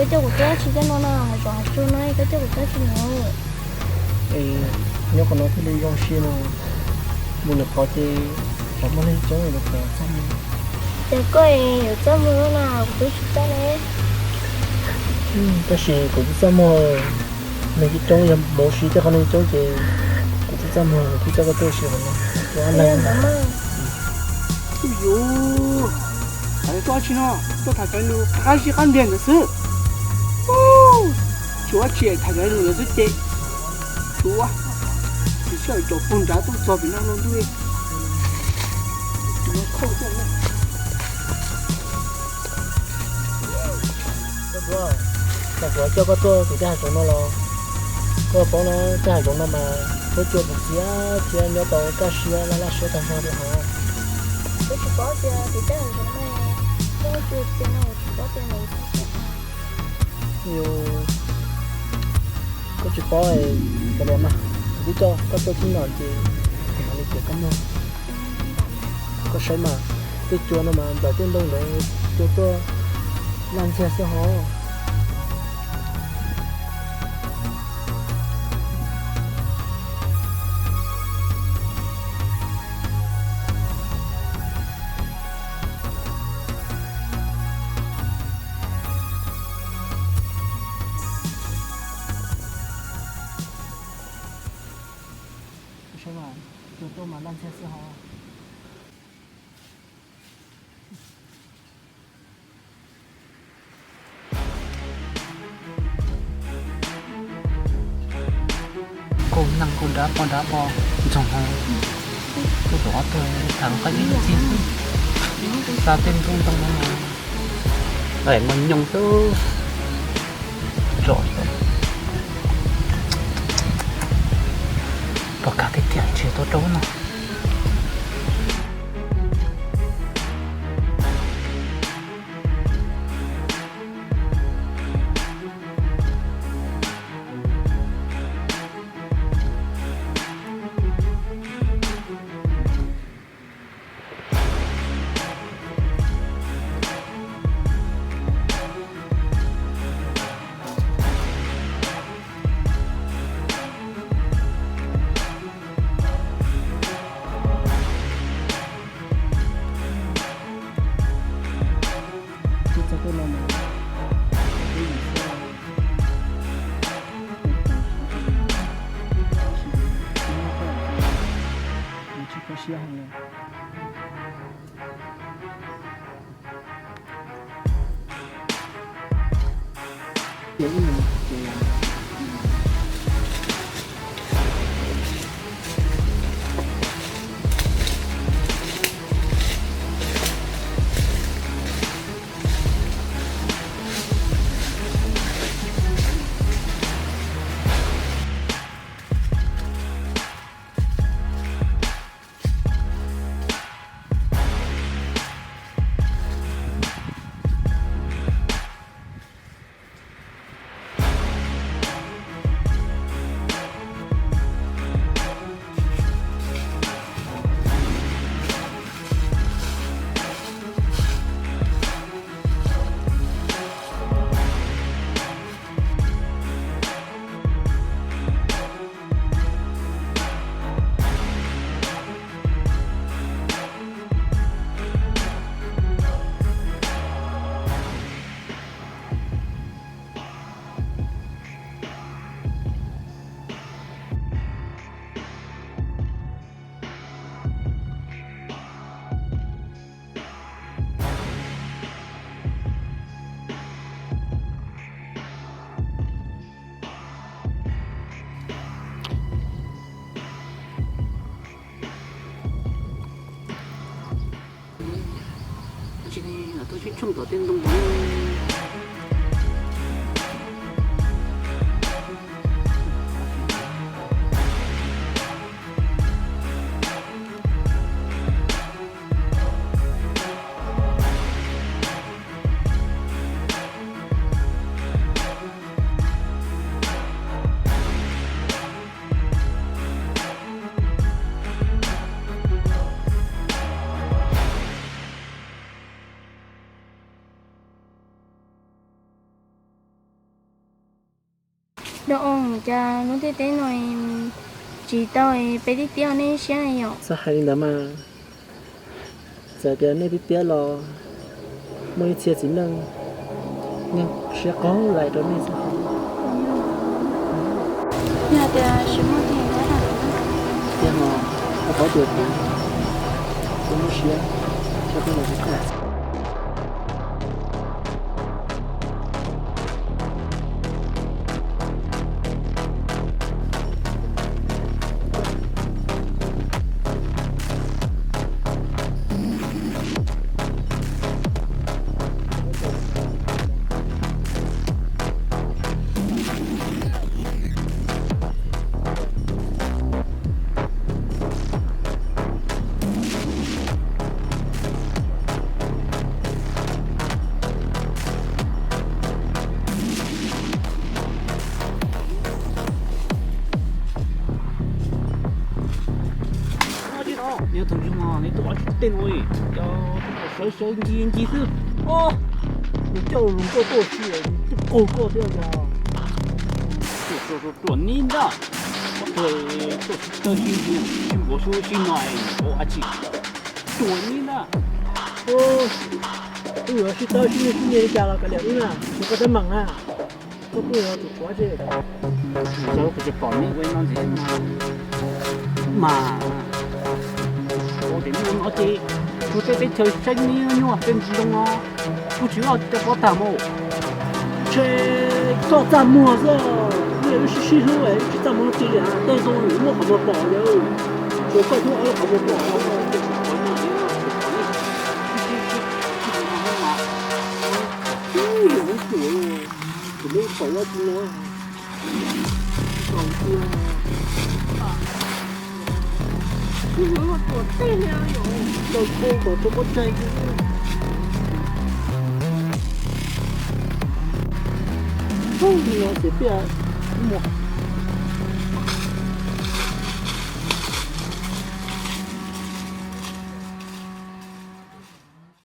cái chỗ của tôi chỉ cho nó là rồi cho nó cái chỗ của tôi chỉ nó nhớ còn nói thì đi dòng xe nào một lực có thì có một lên chỗ được xong để coi ở trong mưa nào tôi chỉ cho đấy cái gì cũng xong rồi mấy cái chỗ là bố sĩ cho con đi chỗ gì cũng xong rồi thì cho cái tôi sửa nó quá này哎呦，还多钱呢？这他这路还是很点的事。哦，就我姐他这路也是的，就啊，只需要做风筝都做不了那东西，怎么靠这呢？cái bữa cho cái tôi thì ra chỗ nó lo có bố nó ra chỗ nó mà tôi chưa được chia nhớ tàu cá sữa là sữa thành sao đi hả tôi chỉ có tiền thì chắc là cái này tôi chưa tiền nào chỉ có tiền này nhiều có chỉ có cái này mà đi cho có tôi chính nói thì mà đi chơi cảm ơn có sai mà tôi chua nó mà bảo tiền đông đấy cho tôi làm xe sẽ hó sai mà cho tôi mà làm xe sẽ hó cô năng cô đã bỏ trong hồ cô đó tôi thằng có những gì ta tên trung tâm nó để mình nhung tư rồi có cả cái tiền chỉ tôi trốn nó cho tôi làm chỉ có xe hàng này tôi chỉ chung tổ tiên đông bóng đó ông cha nó thế thế rồi chỉ tôi bé đi tiêu nên xe này nhở sao hai đứa mà giờ thì nên đi tiếp lo mới chia chỉ năng nhưng sẽ có lại đó nên sao nhà thì chỉ muốn thì nó là tiếp mà có được thì cũng sẽ cho tôi một cái nếu thằng chúng mà nếu tôi tên rồi cho tôi soi gì chứ ô你叫龙哥过去，你过过掉的。准你的，对，都新我说新来，我还去准你的。哦，我要是到新年家了，个两年了，我搁在忙啊，我不要做活这个。就佢只講呢位嗰陣嘛，我哋呢我哋我哋啲最新呢樣真自動啊，不主要就我打冇。这搞账目是，你要是新手哎，去账目对呀，到时候我好不保了，我告诉我好不保。准备跑要进来，搞定了。我多带了哟，到后头怎么带的？后面随便摸。